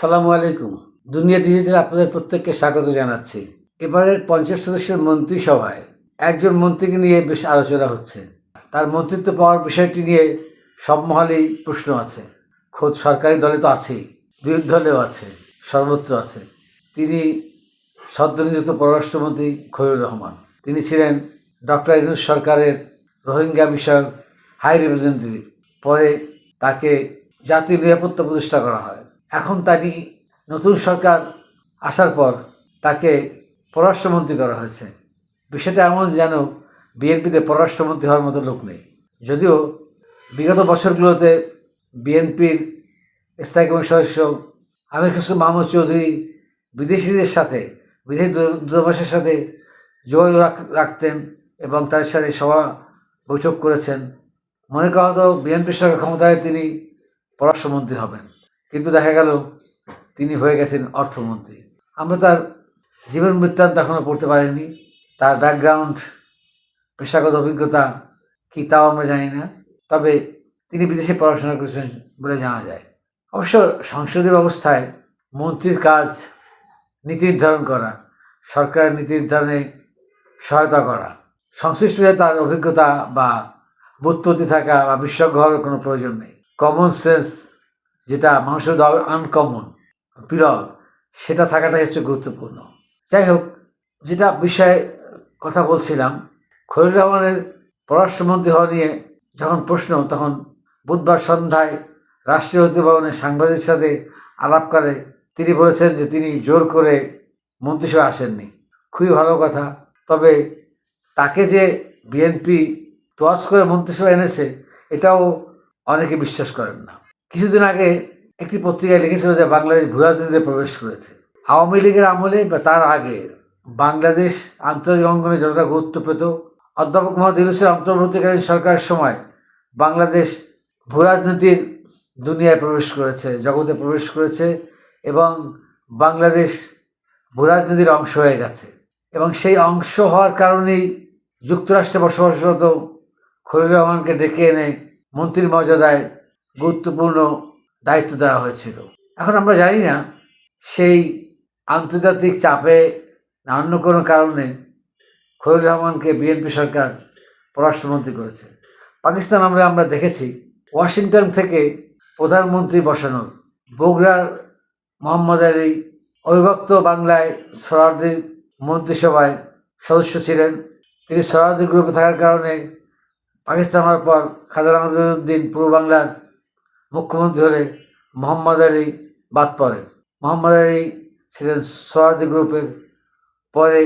সালামু আলাইকুম। দুনিয়া ডিজিটাল আপনাদের প্রত্যেককে স্বাগত জানাচ্ছি। এবারের ৫০ সদস্যের মন্ত্রিসভায় একজন মন্ত্রীকে নিয়ে বেশ আলোচনা হচ্ছে। তার মন্ত্রিত্ব পাওয়ার বিষয়টি নিয়ে সব মহলেই প্রশ্ন আছে। খোদ সরকারি দলে তো আছেই, বিরোধী দলেও আছে, সর্বত্র আছে। তিনি সদ্যনিযুক্ত পররাষ্ট্রমন্ত্রী খলিলুর রহমান। তিনি ছিলেন ডক্টর ইউনূস সরকারের রোহিঙ্গা বিষয়ক হাই রিপ্রেজেন্টেটিভ। পরে তাকে জাতীয় নিরাপত্তা প্রতিষ্ঠা করা হয়। এখন তারই নতুন সরকার আসার পর তাকে পররাষ্ট্রমন্ত্রী করা হয়েছে। বিষয়টা এমন যেন বিএনপিতে পররাষ্ট্রমন্ত্রী হওয়ার মতো লোক নেই। যদিও বিগত বছরগুলোতে বিএনপির স্থায়ী কমিটির সদস্য আমির খসরু মাহমুদ চৌধুরী বিদেশিদের সাথে, বিদেশি দূতাবাসের সাথে যোগাযোগ রাখতেন এবং তাদের সাথে সভা বৈঠক করেছেন। মনে করা হতো বিএনপির সরকার ক্ষমতায় তিনি পররাষ্ট্রমন্ত্রী হবেন, কিন্তু দেখা গেল তিনি হয়ে গেছেন অর্থমন্ত্রী। আমরা তার জীবন বৃত্তান্ত এখনও পড়তে পারিনি। তার ব্যাকগ্রাউন্ড, পেশাগত অভিজ্ঞতা কী তাও আমরা জানি না। তবে তিনি বিদেশে পড়াশোনা করেছেন বলে জানা যায়। অবশ্য সংসদীয় ব্যবস্থায় মন্ত্রীর কাজ নীতি নির্ধারণ করা, সরকারের নীতি নির্ধারণে সহায়তা করা। সংশ্লিষ্ট তার অভিজ্ঞতা বা বুৎপত্তি থাকা বা বিশেষজ্ঞ হওয়ার কোনো প্রয়োজন নেই। কমন সেন্স, যেটা মানুষের আনকমন, বিরল, সেটা থাকাটাই হচ্ছে গুরুত্বপূর্ণ। যাই হোক, যেটা বিষয়ে কথা বলছিলাম, খলিলুর রহমানের পররাষ্ট্রমন্ত্রী হওয়া নিয়ে যখন প্রশ্ন, তখন বুধবার সন্ধ্যায় রাষ্ট্রীয় ভবনে সাংবাদিকদের সাথে আলাপকালে তিনি বলেছেন যে তিনি জোর করে মন্ত্রিসভায় আসেননি। খুবই ভালো কথা। তবে তাকে যে বিএনপি তোয়াজ করে মন্ত্রিসভায় এনেছে, এটাও অনেকে বিশ্বাস করেন না। কিছুদিন আগে একটি পত্রিকায় লিখেছিল যে বাংলাদেশ ভূ রাজনীতিতে প্রবেশ করেছে। আওয়ামী লীগের আমলে বা তার আগে বাংলাদেশ আন্তর্জাতিক অঙ্গনে যতটা গুরুত্ব পেত, অধ্যাপক মোহাম্মদ ইউনূসের অন্তর্বর্তীকালীন সরকারের সময় বাংলাদেশ ভূ রাজনীতির দুনিয়ায় প্রবেশ করেছে, জগতে প্রবেশ করেছে এবং বাংলাদেশ ভূ রাজনীতির অংশ হয়ে গেছে। এবং সেই অংশ হওয়ার কারণেই যুক্তরাষ্ট্রে বসবাসরত খলিলুর রহমানকে ডেকে এনে মন্ত্রীর মর্যাদায় গুরুত্বপূর্ণ দায়িত্ব দেওয়া হয়েছিল। এখন আমরা জানি না সেই আন্তর্জাতিক চাপে না অন্য কোনো কারণে খলিলুর রহমানকে বিএনপি সরকার পররাষ্ট্রমন্ত্রী করেছে। পাকিস্তান আমরা দেখেছি ওয়াশিংটন থেকে প্রধানমন্ত্রী বসানোর। বগুড়ার মোহাম্মদ আলী অবিভক্ত বাংলায় সোহরাওয়ার্দী মন্ত্রিসভায় সদস্য ছিলেন। তিনি সোহরাওয়ার্দী গ্রুপে থাকার কারণে পাকিস্তান হওয়ার পর খাজা নাজিমুদ্দিন পূর্ব বাংলার মুখ্যমন্ত্রী হলে মোহাম্মদ আলী বাদ পড়েন। মোহাম্মদ আলী ছিলেন সোহরাওয়ার্দী গ্রুপের। পরে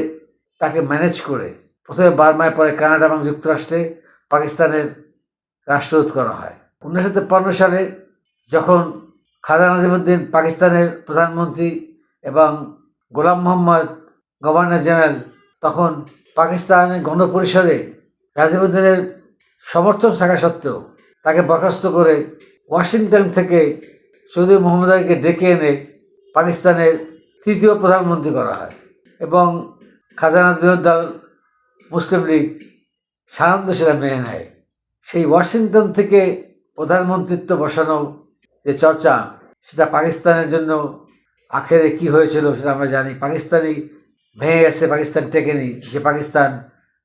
তাকে ম্যানেজ করে প্রথমে বার্মায়, পরে কানাডা এবং যুক্তরাষ্ট্রে পাকিস্তানের রাষ্ট্রদূত করা হয়। 1953 সালে যখন খাজা নাজিমুদ্দিন পাকিস্তানের প্রধানমন্ত্রী এবং গোলাম মোহাম্মদ গভর্নর জেনারেল, তখন পাকিস্তানের গণপরিষদে নাজিমুদ্দিনের সমর্থন থাকা সত্ত্বেও তাকে বরখাস্ত করে ওয়াশিংটন থেকে চৌধুরী মোহাম্মদ আলীকে ডেকে এনে পাকিস্তানের তৃতীয় প্রধানমন্ত্রী করা হয় এবং খাজা নাজিমুদ্দিন দল মুসলিম লীগ সানন্দে সেটা মেনে নেয়। সেই ওয়াশিংটন থেকে প্রধানমন্ত্রিত্ব বসানো যে চর্চা, সেটা পাকিস্তানের জন্য আখেরে কী হয়েছিল সেটা আমরা জানি। পাকিস্তানই ভেঙে গেছে, পাকিস্তান টেকেনি, যে পাকিস্তান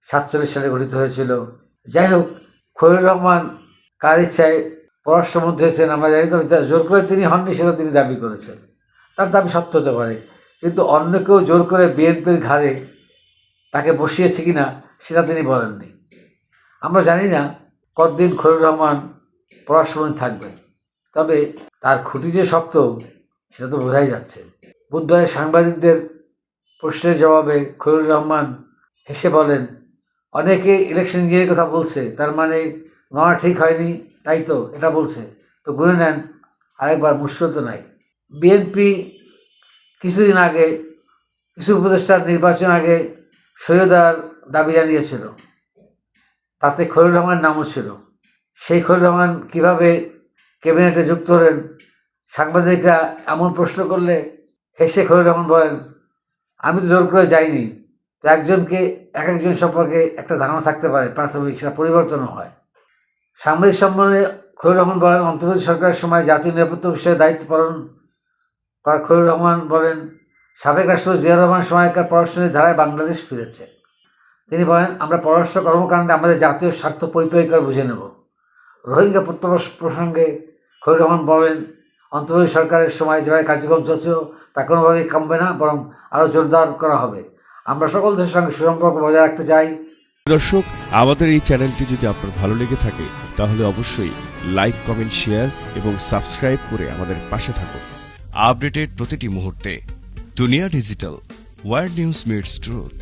47 সালে গঠিত হয়েছিল। যাই হোক, খলিলুর রহমান কার ইচ্ছায় পররাষ্ট্রমন্ত্রী হয়েছেন আমরা জানি, তবে জোর করে তিনি হননি সেটা তিনি দাবি করেছেন। তার দাবি সত্য হতে পারে, কিন্তু অন্য কেউ জোর করে বিএনপির ঘাড়ে তাকে বসিয়েছে কিনা সেটা তিনি বলেননি। আমরা জানি না কতদিন খলিলুর রহমান পররাষ্ট্রমন্ত্রী থাকবেন, তবে তার খুঁটি যে শক্ত সেটা তো বোঝাই যাচ্ছে। বুধবারে সাংবাদিকদের প্রশ্নের জবাবে খলিলুর রহমান হেসে বলেন, অনেকে ইলেকশন ইঞ্জিনিয়ারের কথা বলছে, তার মানে গণনা ঠিক হয়নি, তাই তো এটা বলছে, তো গুনে নেন আরেকবার, মুশকিল তো নাই। বিএনপি কিছুদিন আগে কিছু উপদেষ্টার নির্বাচন আগে সরিয়ে দেওয়ার দাবি জানিয়েছিল, তাতে খলিলুর রহমানের নামও ছিল। সেই খলিলুর রহমান কীভাবে ক্যাবিনেটে যুক্ত হলেন, সাংবাদিকরা এমন প্রশ্ন করলে হেসে খলিলুর রহমান বলেন, আমি তো জোর করে যাইনি। তো একজনকে একজন সম্পর্কে একটা ধারণা থাকতে পারে প্রাথমিক, সেটা পরিবর্তনও হয়। সাংবাদিক সম্মেলনে খলিলুর রহমান বলেন, অন্তর্বর্তী সরকারের সময় জাতীয় নিরাপত্তা বিষয়ে দায়িত্ব পালন খলিলুর রহমান বলেন, সাবেক রাষ্ট্রপতি জিয়াউর রহমান সময়কার পররাষ্ট্রনীতির ধারায় বাংলাদেশ ফিরেছে। তিনি বলেন, আমরা পররাষ্ট্র কর্মকাণ্ডে আমাদের জাতীয় স্বার্থ পরিপূরক করে বুঝে নেব। রোহিঙ্গা প্রত্যাবাসন প্রসঙ্গে খলিলুর রহমান বলেন, অন্তর্বর্তী সরকারের সময় যেভাবে কার্যক্রম চলছিল তা কোনোভাবেই কমবে না, বরং আরও জোরদার করা হবে। আমরা সকল দেশের সঙ্গে সুসম্পর্ক বজায় রাখতে চাই। দর্শক, আমাদের এই চ্যানেলটি যদি আপনার ভালো লেগে থাকে তাহলে অবশ্যই লাইক, কমেন্ট, শেয়ার এবং সাবস্ক্রাইব করে আমাদের পাশে থাকুন। আপডেটেড প্রতিটি মুহূর্তে দুনিয়া digital, world news meets truth.